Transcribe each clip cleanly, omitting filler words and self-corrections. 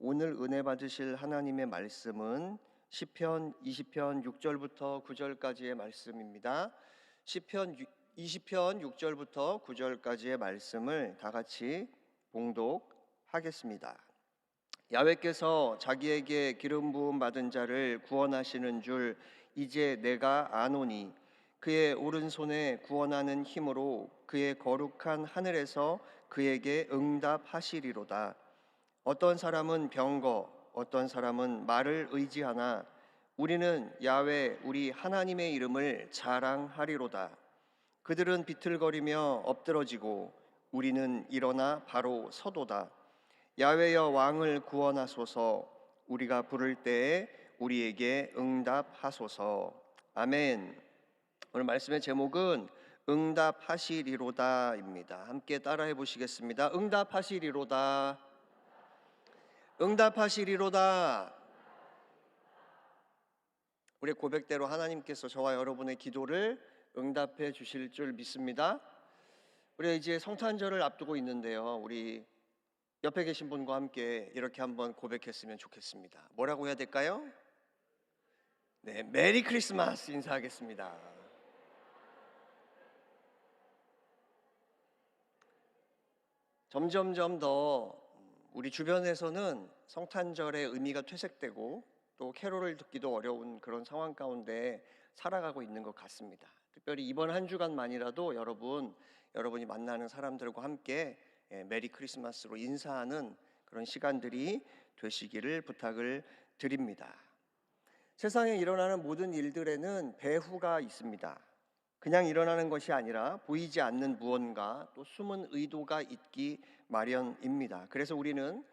오늘 은혜 받으실 하나님의 말씀은 시편 20편 6절부터 9절까지의 말씀입니다. 시편 20편 6절부터 9절까지의 말씀을 다 같이 봉독하겠습니다. 야훼께서 자기에게 기름 부음 받은 자를 구원하시는 줄 이제 내가 아노니, 그의 오른손에 구원하는 힘으로 그의 거룩한 하늘에서 그에게 응답하시리로다. 어떤 사람은 병거, 어떤 사람은 말을 의지하나 우리는 야훼 우리 하나님의 이름을 자랑하리로다. 그들은 비틀거리며 엎드러지고 우리는 일어나 바로 서도다. 야훼여 왕을 구원하소서. 우리가 부를 때에 우리에게 응답하소서. 아멘. 오늘 말씀의 제목은 응답하시리로다입니다. 함께 따라해 보시겠습니다. 응답하시리로다. 응답하시리로다. 우리의 고백대로 하나님께서 저와 여러분의 기도를 응답해 주실 줄 믿습니다. 우리가 이제 성탄절을 앞두고 있는데요, 우리 옆에 계신 분과 함께 이렇게 한번 고백했으면 좋겠습니다. 뭐라고 해야 될까요? 네, 메리 크리스마스 인사하겠습니다. 점점점 더 우리 주변에서는 성탄절의 의미가 퇴색되고 또 캐롤을 듣기도 어려운 그런 상황 가운데 살아가고 있는 것 같습니다. 특별히 이번 한 주간만이라도 여러분이 만나는 사람들과 함께 메리 크리스마스로 인사하는 그런 시간들이 되시기를 부탁을 드립니다. 세상에 일어나는 모든 일들에는 배후가 있습니다. 그냥 일어나는 것이 아니라 보이지 않는 무언가, 또 숨은 의도가 있기 마련입니다. 그래서 우리는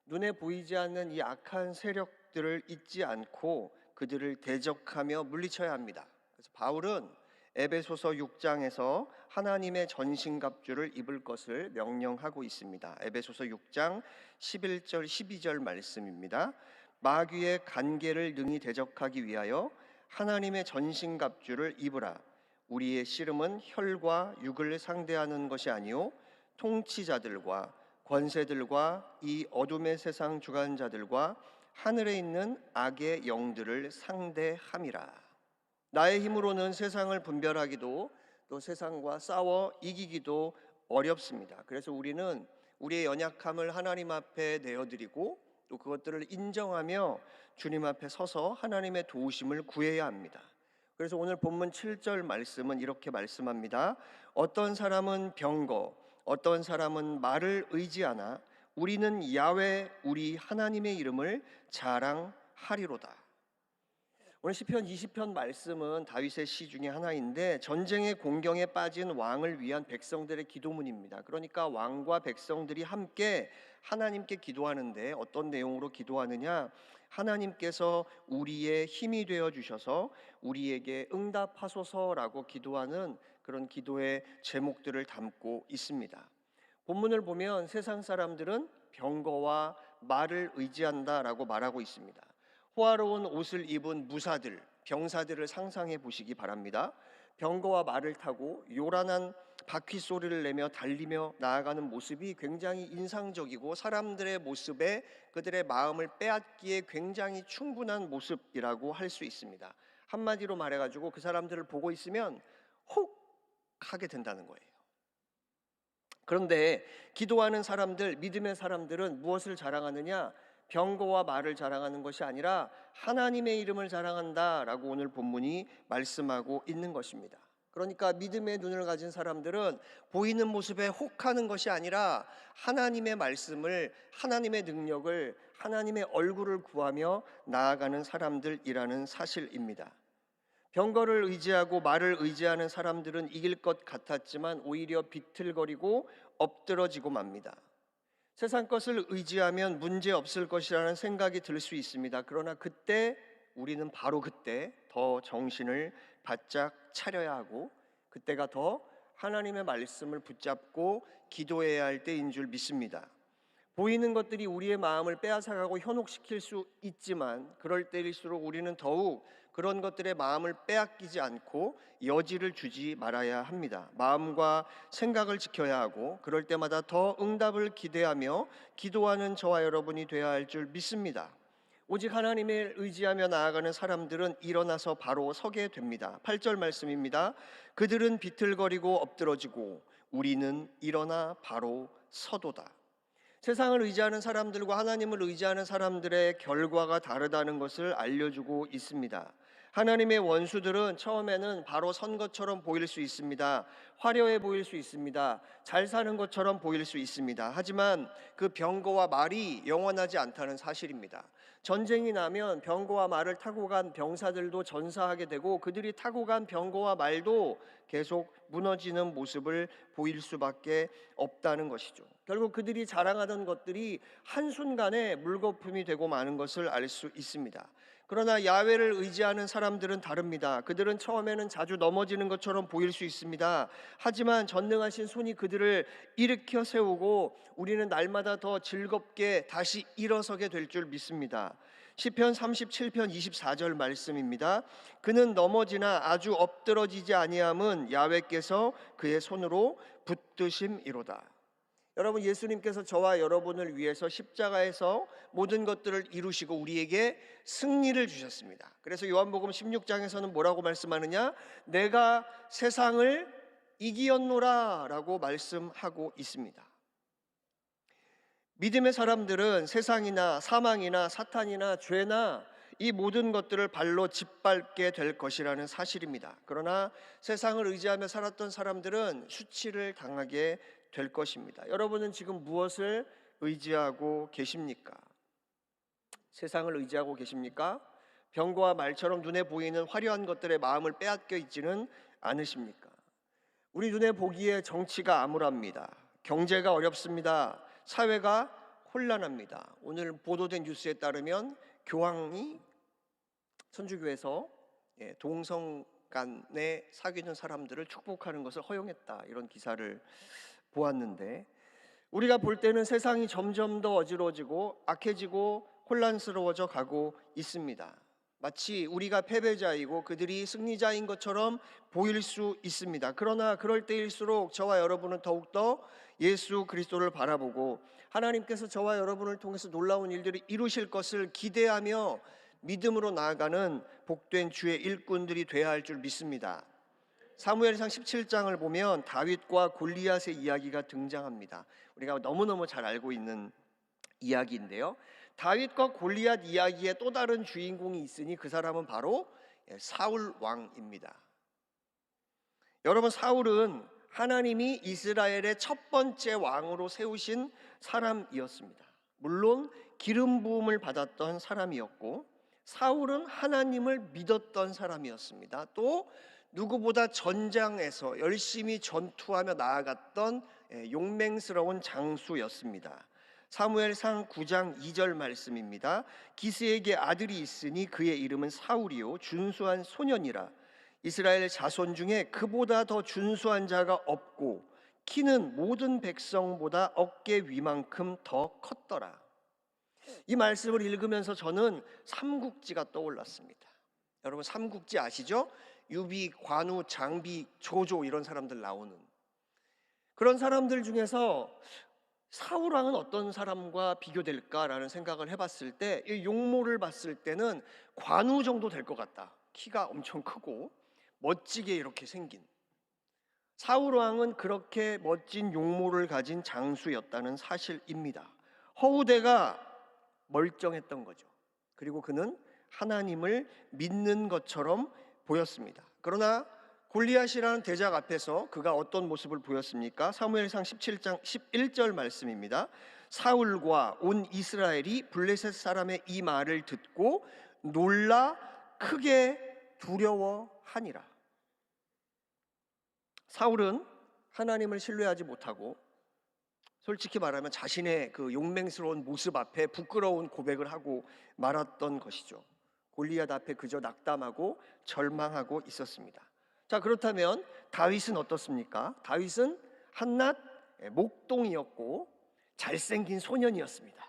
눈에 보이지 않는 이 악한 세력들을 잊지 않고 그들을 대적하며 물리쳐야 합니다. 그래서 바울은 에베소서 6장에서 하나님의 전신갑주를 입을 것을 명령하고 있습니다. 에베소서 6장 11절 12절 말씀입니다. 마귀의 간계를 능히 대적하기 위하여 하나님의 전신갑주를 입으라. 우리의 씨름은 혈과 육을 상대하는 것이 아니요 통치자들과 권세들과 이 어둠의 세상 주관자들과 하늘에 있는 악의 영들을 상대함이라. 나의 힘으로는 세상을 분별하기도 또 세상과 싸워 이기기도 어렵습니다. 그래서 우리는 우리의 연약함을 하나님 앞에 내어드리고 또 그것들을 인정하며 주님 앞에 서서 하나님의 도우심을 구해야 합니다. 그래서 오늘 본문 7절 말씀은 이렇게 말씀합니다. 어떤 사람은 병거, 어떤 사람은 말을 의지하나 우리는 야훼 우리 하나님의 이름을 자랑하리로다. 오늘 시편 20편 말씀은 다윗의 시 중에 하나인데 전쟁의 공경에 빠진 왕을 위한 백성들의 기도문입니다. 그러니까 왕과 백성들이 함께 하나님께 기도하는데 어떤 내용으로 기도하느냐? 하나님께서 우리의 힘이 되어 주셔서 우리에게 응답하소서라고 기도하는 그런 기도의 제목들을 담고 있습니다. 본문을 보면 세상 사람들은 병거와 말을 의지한다라고 말하고 있습니다. 호화로운 옷을 입은 무사들, 병사들을 상상해 보시기 바랍니다. 병거와 말을 타고 요란한 바퀴 소리를 내며 달리며 나아가는 모습이 굉장히 인상적이고 사람들의 모습에 그들의 마음을 빼앗기에 굉장히 충분한 모습이라고 할 수 있습니다. 한마디로 말해가지고 그 사람들을 보고 있으면 혹 하게 된다는 거예요. 그런데 기도하는 사람들, 믿음의 사람들은 무엇을 자랑하느냐? 병거와 말을 자랑하는 것이 아니라 하나님의 이름을 자랑한다라고 오늘 본문이 말씀하고 있는 것입니다. 그러니까 믿음의 눈을 가진 사람들은 보이는 모습에 혹하는 것이 아니라 하나님의 말씀을, 하나님의 능력을, 하나님의 얼굴을 구하며 나아가는 사람들이라는 사실입니다. 병거를 의지하고 말을 의지하는 사람들은 이길 것 같았지만 오히려 비틀거리고 엎드러지고 맙니다. 세상 것을 의지하면 문제 없을 것이라는 생각이 들 수 있습니다. 그러나 그때 우리는 바로 그때 더 정신을 바짝 차려야 하고 그때가 더 하나님의 말씀을 붙잡고 기도해야 할 때인 줄 믿습니다. 보이는 것들이 우리의 마음을 빼앗아가고 현혹시킬 수 있지만 그럴 때일수록 우리는 더욱 그런 것들의 마음을 빼앗기지 않고 여지를 주지 말아야 합니다. 마음과 생각을 지켜야 하고 그럴 때마다 더 응답을 기대하며 기도하는 저와 여러분이 되어야 할 줄 믿습니다. 오직 하나님을 의지하며 나아가는 사람들은 일어나서 바로 서게 됩니다. 8절 말씀입니다. 그들은 비틀거리고 엎드러지고 우리는 일어나 바로 서도다. 세상을 의지하는 사람들과 하나님을 의지하는 사람들의 결과가 다르다는 것을 알려주고 있습니다. 하나님의 원수들은 처음에는 바로 선 것처럼 보일 수 있습니다. 화려해 보일 수 있습니다. 잘 사는 것처럼 보일 수 있습니다. 하지만 그 병거와 말이 영원하지 않다는 사실입니다. 전쟁이 나면 병거와 말을 타고 간 병사들도 전사하게 되고 그들이 타고 간 병거와 말도 계속 무너지는 모습을 보일 수밖에 없다는 것이죠. 결국 그들이 자랑하던 것들이 한순간에 물거품이 되고 마는 것을 알 수 있습니다. 그러나 야훼를 의지하는 사람들은 다릅니다. 그들은 처음에는 자주 넘어지는 것처럼 보일 수 있습니다. 하지만 전능하신 손이 그들을 일으켜 세우고 우리는 날마다 더 즐겁게 다시 일어서게 될 줄 믿습니다. 시편 37편 24절 말씀입니다. 그는 넘어지나 아주 엎드러지지 아니함은 야훼께서 그의 손으로 붙드심이로다. 여러분, 예수님께서 저와 여러분을 위해서 십자가에서 모든 것들을 이루시고 우리에게 승리를 주셨습니다. 그래서 요한복음 16장에서는 뭐라고 말씀하느냐? 내가 세상을 이기었노라 라고 말씀하고 있습니다. 믿음의 사람들은 세상이나 사망이나 사탄이나 죄나 이 모든 것들을 발로 짓밟게 될 것이라는 사실입니다. 그러나 세상을 의지하며 살았던 사람들은 수치를 당하게 될 것입니다. 여러분은 지금 무엇을 의지하고 계십니까? 세상을 의지하고 계십니까? 병거와 말처럼 눈에 보이는 화려한 것들의 마음을 빼앗겨 있지는 않으십니까? 우리 눈에 보기에 정치가 암울합니다. 경제가 어렵습니다. 사회가 혼란합니다. 오늘 보도된 뉴스에 따르면 교황이 천주교에서 동성 간에 사귀는 사람들을 축복하는 것을 허용했다, 이런 기사를 보았는데, 우리가 볼 때는 세상이 점점 더 어지러워지고 악해지고 혼란스러워져 가고 있습니다. 마치 우리가 패배자이고 그들이 승리자인 것처럼 보일 수 있습니다. 그러나 그럴 때일수록 저와 여러분은 더욱더 예수 그리스도를 바라보고 하나님께서 저와 여러분을 통해서 놀라운 일들을 이루실 것을 기대하며 믿음으로 나아가는 복된 주의 일꾼들이 되어야 할 줄 믿습니다. 사무엘상 17장을 보면 다윗과 골리앗의 이야기가 등장합니다. 우리가 너무너무 잘 알고 있는 이야기인데요, 다윗과 골리앗 이야기의 또 다른 주인공이 있으니 그 사람은 바로 사울 왕입니다. 여러분, 사울은 하나님이 이스라엘의 첫 번째 왕으로 세우신 사람이었습니다. 물론 기름 부음을 받았던 사람이었고 사울은 하나님을 믿었던 사람이었습니다. 또 누구보다 전장에서 열심히 전투하며 나아갔던 용맹스러운 장수였습니다. 사무엘상 9장 2절 말씀입니다. 기스에게 아들이 있으니 그의 이름은 사울이요 준수한 소년이라. 이스라엘 자손 중에 그보다 더 준수한 자가 없고 키는 모든 백성보다 어깨 위만큼 더 컸더라. 이 말씀을 읽으면서 저는 삼국지가 떠올랐습니다. 여러분, 삼국지 아시죠? 유비, 관우, 장비, 조조 이런 사람들 나오는 그런 사람들 중에서 사울 왕은 어떤 사람과 비교될까라는 생각을 해봤을 때, 이 용모를 봤을 때는 관우 정도 될 것 같다. 키가 엄청 크고 멋지게 이렇게 생긴 사울 왕은 그렇게 멋진 용모를 가진 장수였다는 사실입니다. 허우대가 멀쩡했던 거죠. 그리고 그는 하나님을 믿는 것처럼 보였습니다. 그러나 골리앗이라는 대적 앞에서 그가 어떤 모습을 보였습니까? 사무엘상 17장 11절 말씀입니다. 사울과 온 이스라엘이 블레셋 사람의 이 말을 듣고 놀라 크게 두려워하니라. 사울은 하나님을 신뢰하지 못하고 솔직히 말하면 자신의 그 용맹스러운 모습 앞에 부끄러운 고백을 하고 말았던 것이죠. 골리앗 앞에 그저 낙담하고 절망하고 있었습니다. 자, 그렇다면 다윗은 어떻습니까? 다윗은 한낱 목동이었고 잘생긴 소년이었습니다.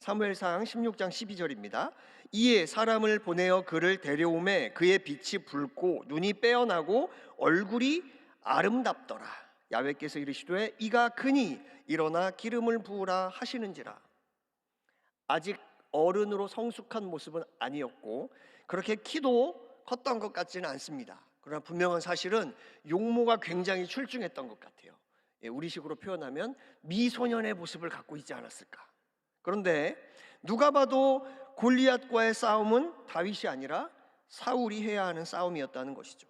사무엘상 16장 12절입니다. 이에 사람을 보내어 그를 데려오매 그의 빛이 붉고 눈이 빼어나고 얼굴이 아름답더라. 야훼께서 이르시되 이가 그니 일어나 기름을 부으라 하시는지라. 아직 어른으로 성숙한 모습은 아니었고 그렇게 키도 컸던 것 같지는 않습니다. 그러나 분명한 사실은 용모가 굉장히 출중했던 것 같아요. 우리식으로 표현하면 미소년의 모습을 갖고 있지 않았을까. 그런데 누가 봐도 골리앗과의 싸움은 다윗이 아니라 사울이 해야 하는 싸움이었다는 것이죠.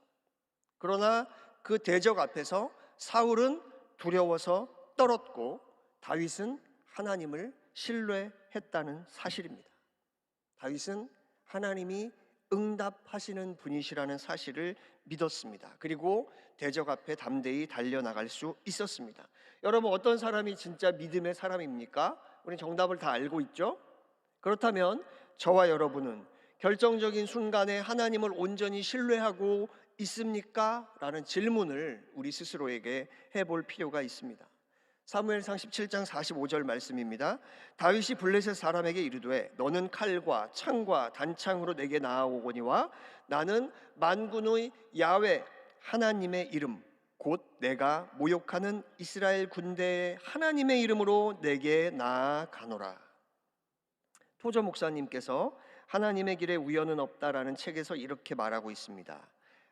그러나 그 대적 앞에서 사울은 두려워서 떨었고 다윗은 하나님을 신뢰했다는 사실입니다. 다윗은 하나님이 응답하시는 분이시라는 사실을 믿었습니다. 그리고 대적 앞에 담대히 달려나갈 수 있었습니다. 여러분, 어떤 사람이 진짜 믿음의 사람입니까? 우리는 정답을 다 알고 있죠? 그렇다면 저와 여러분은 결정적인 순간에 하나님을 온전히 신뢰하고 있습니까? 라는 질문을 우리 스스로에게 해볼 필요가 있습니다. 사무엘상 17장 45절 말씀입니다. 다윗이 블레셋 사람에게 이르되 너는 칼과 창과 단창으로 내게 나아오거니와 나는 만군의 야훼 하나님의 이름 곧 내가 모욕하는 이스라엘 군대의 하나님의 이름으로 내게 나아가노라. 토저 목사님께서 하나님의 길에 우연은 없다라는 책에서 이렇게 말하고 있습니다.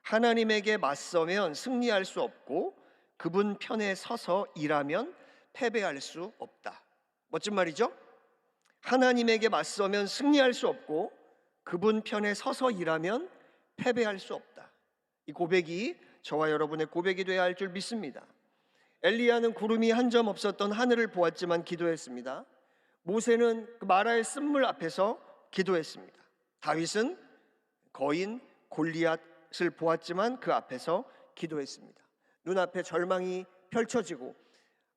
하나님에게 맞서면 승리할 수 없고 그분 편에 서서 일하면 패배할 수 없다. 멋진 말이죠? 하나님에게 맞서면 승리할 수 없고 그분 편에 서서 일하면 패배할 수 없다. 이 고백이 저와 여러분의 고백이 되어야 할 줄 믿습니다. 엘리야는 구름이 한 점 없었던 하늘을 보았지만 기도했습니다. 모세는 그 마라의 쓴물 앞에서 기도했습니다. 다윗은 거인 골리앗을 보았지만 그 앞에서 기도했습니다. 눈앞에 절망이 펼쳐지고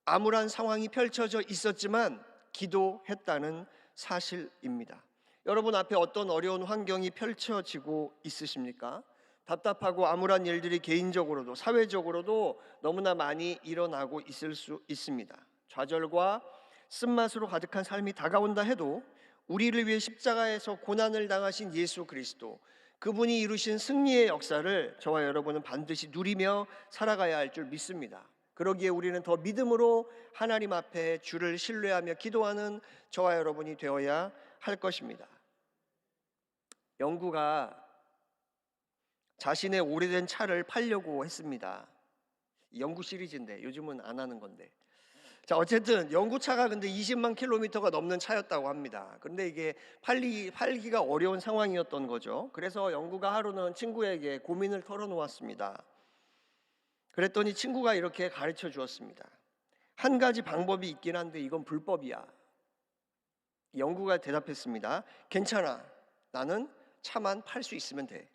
암울한 상황이 펼쳐져 있었지만 기도했다는 사실입니다. 여러분 앞에 어떤 어려운 환경이 펼쳐지고 있으십니까? 답답하고 암울한 일들이 개인적으로도 사회적으로도 너무나 많이 일어나고 있을 수 있습니다. 좌절과 쓴맛으로 가득한 삶이 다가온다 해도 우리를 위해 십자가에서 고난을 당하신 예수 그리스도, 그분이 이루신 승리의 역사를 저와 여러분은 반드시 누리며 살아가야 할 줄 믿습니다. 그러기에 우리는 더 믿음으로 하나님 앞에 주를 신뢰하며 기도하는 저와 여러분이 되어야 할 것입니다. 영구가 자신의 오래된 차를 팔려고 했습니다. 영구 시리즈인데 요즘은 안 하는 건데. 자, 어쨌든 영구차가 근데 20만 킬로미터가 넘는 차였다고 합니다. 그런데 이게 팔기가 어려운 상황이었던 거죠. 그래서 영구가 하루는 친구에게 고민을 털어놓았습니다. 그랬더니 친구가 이렇게 가르쳐 주었습니다. 한 가지 방법이 있긴 한데 이건 불법이야. 영구가 대답했습니다. 괜찮아. 나는 차만 팔 수 있으면 돼.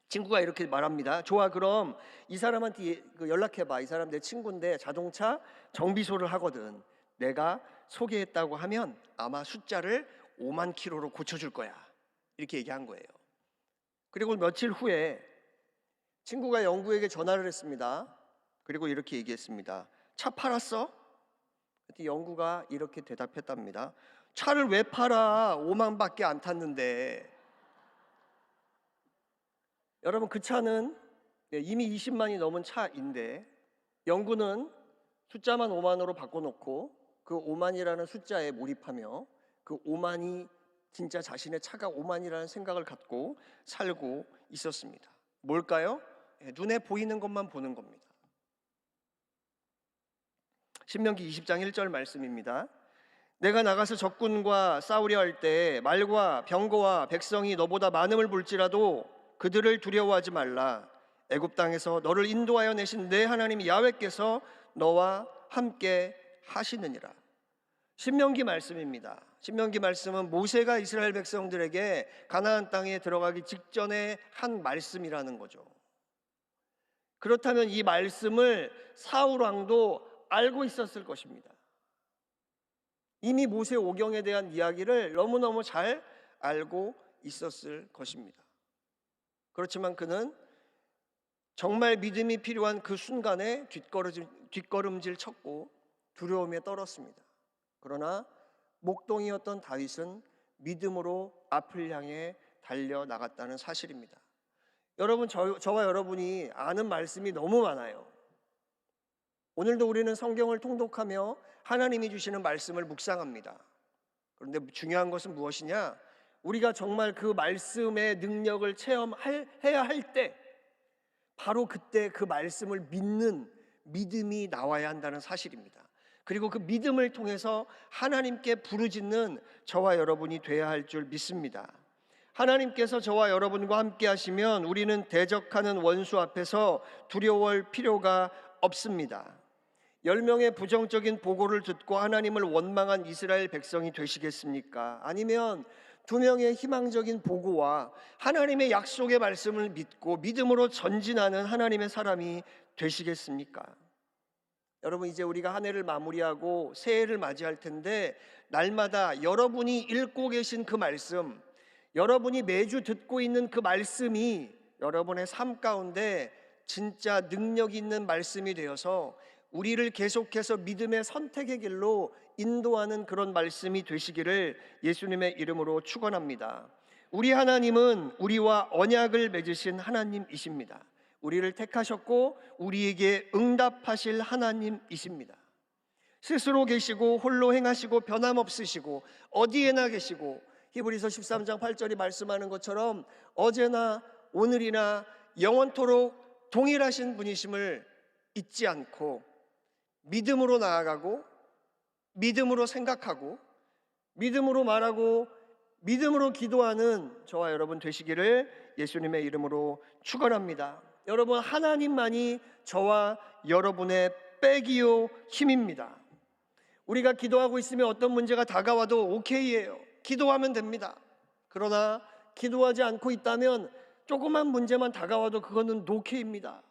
친구가 이렇게 말합니다. 좋아, 그럼 이 사람한테 연락해봐. 이 사람 내 친구인데 자동차 정비소를 하거든. 내가 소개했다고 하면 아마 숫자를 5만 킬로로 고쳐줄 거야. 이렇게 얘기한 거예요. 그리고 며칠 후에 친구가 영구에게 전화를 했습니다. 그리고 이렇게 얘기했습니다. 차 팔았어? 그때 영구가 이렇게 대답했답니다. 차를 왜 팔아? 5만밖에 안 탔는데. 여러분, 그 차는 이미 20만이 넘은 차인데 영구는 숫자만 5만으로 바꿔놓고 그 5만이라는 숫자에 몰입하며 그 5만이 진짜 자신의 차가 5만이라는 생각을 갖고 살고 있었습니다. 뭘까요? 눈에 보이는 것만 보는 겁니다. 신명기 20장 1절 말씀입니다. 내가 나가서 적군과 싸우려 할 때 말과 병거와 백성이 너보다 많음을 볼지라도 그들을 두려워하지 말라. 애굽 땅에서 너를 인도하여 내신 내 하나님 야훼께서 너와 함께 하시느니라. 신명기 말씀입니다. 신명기 말씀은 모세가 이스라엘 백성들에게 가나안 땅에 들어가기 직전에 한 말씀이라는 거죠. 그렇다면 이 말씀을 사울 왕도 알고 있었을 것입니다. 이미 모세 오경에 대한 이야기를 너무너무 잘 알고 있었을 것입니다. 그렇지만 그는 정말 믿음이 필요한 그 순간에 뒷걸음질 쳤고 두려움에 떨었습니다. 그러나 목동이었던 다윗은 믿음으로 앞을 향해 달려나갔다는 사실입니다. 여러분, 저와 여러분이 아는 말씀이 너무 많아요. 오늘도 우리는 성경을 통독하며 하나님이 주시는 말씀을 묵상합니다. 그런데 중요한 것은 무엇이냐? 우리가 정말 그 말씀의 능력을 체험해야 할 때, 바로 그때 그 말씀을 믿는 믿음이 나와야 한다는 사실입니다. 그리고 그 믿음을 통해서 하나님께 부르짖는 저와 여러분이 돼야 할 줄 믿습니다. 하나님께서 저와 여러분과 함께 하시면 우리는 대적하는 원수 앞에서 두려워할 필요가 없습니다. 10명의 부정적인 보고를 듣고 하나님을 원망한 이스라엘 백성이 되시겠습니까? 아니면 2명의 희망적인 보고와 하나님의 약속의 말씀을 믿고 믿음으로 전진하는 하나님의 사람이 되시겠습니까? 여러분, 이제 우리가 한 해를 마무리하고 새해를 맞이할 텐데, 날마다 여러분이 읽고 계신 그 말씀, 여러분이 매주 듣고 있는 그 말씀이 여러분의 삶 가운데 진짜 능력 있는 말씀이 되어서 우리를 계속해서 믿음의 선택의 길로 인도하는 그런 말씀이 되시기를 예수님의 이름으로 축원합니다. 우리 하나님은 우리와 언약을 맺으신 하나님이십니다. 우리를 택하셨고 우리에게 응답하실 하나님이십니다. 스스로 계시고 홀로 행하시고 변함없으시고 어디에나 계시고, 히브리서 13장 8절이 말씀하는 것처럼 어제나 오늘이나 영원토록 동일하신 분이심을 잊지 않고 믿음으로 나아가고 믿음으로 생각하고 믿음으로 말하고 믿음으로 기도하는 저와 여러분 되시기를 예수님의 이름으로 축원합니다. 여러분, 하나님만이 저와 여러분의 백이요 힘입니다. 우리가 기도하고 있으면 어떤 문제가 다가와도 오케이예요. 기도하면 됩니다. 그러나 기도하지 않고 있다면 조그만 문제만 다가와도 그거는 노케입니다.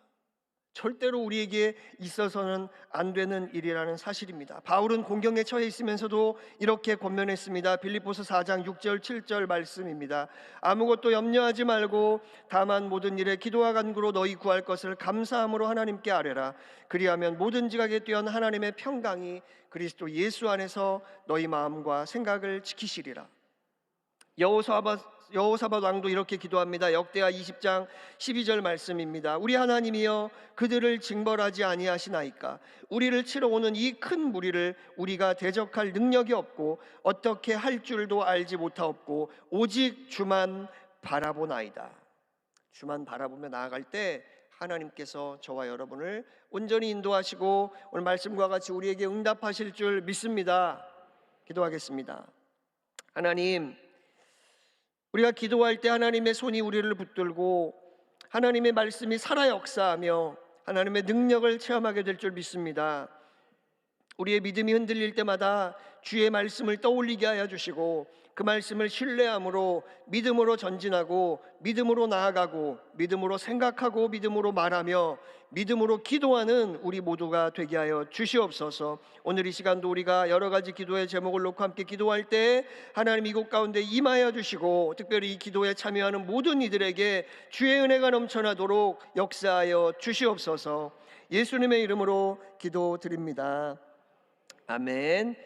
절대로 우리에게 있어서는 안 되는 일이라는 사실입니다. 바울은 공경에 처해 있으면서도 이렇게 권면했습니다. 빌립보서 4장 6절 7절 말씀입니다. 아무것도 염려하지 말고 다만 모든 일에 기도와 간구로 너희 구할 것을 감사함으로 하나님께 아뢰라. 그리하면 모든 지각에 뛰어난 하나님의 평강이 그리스도 예수 안에서 너희 마음과 생각을 지키시리라. 여호사밧 왕도 이렇게 기도합니다. 역대하 20장 12절 말씀입니다. 우리 하나님이여, 그들을 징벌하지 아니하시나이까? 우리를 치러 오는 이 큰 무리를 우리가 대적할 능력이 없고 어떻게 할 줄도 알지 못하옵고 오직 주만 바라보나이다. 주만 바라보며 나아갈 때 하나님께서 저와 여러분을 온전히 인도하시고 오늘 말씀과 같이 우리에게 응답하실 줄 믿습니다. 기도하겠습니다. 하나님, 우리가 기도할 때 하나님의 손이 우리를 붙들고 하나님의 말씀이 살아 역사하며 하나님의 능력을 체험하게 될 줄 믿습니다. 우리의 믿음이 흔들릴 때마다 주의 말씀을 떠올리게 하여 주시고 그 말씀을 신뢰함으로 믿음으로 전진하고 믿음으로 나아가고 믿음으로 생각하고 믿음으로 말하며 믿음으로 기도하는 우리 모두가 되게 하여 주시옵소서. 오늘 이 시간도 우리가 여러 가지 기도의 제목을 놓고 함께 기도할 때 하나님 이곳 가운데 임하여 주시고 특별히 이 기도에 참여하는 모든 이들에게 주의 은혜가 넘쳐나도록 역사하여 주시옵소서. 예수님의 이름으로 기도드립니다. 아멘.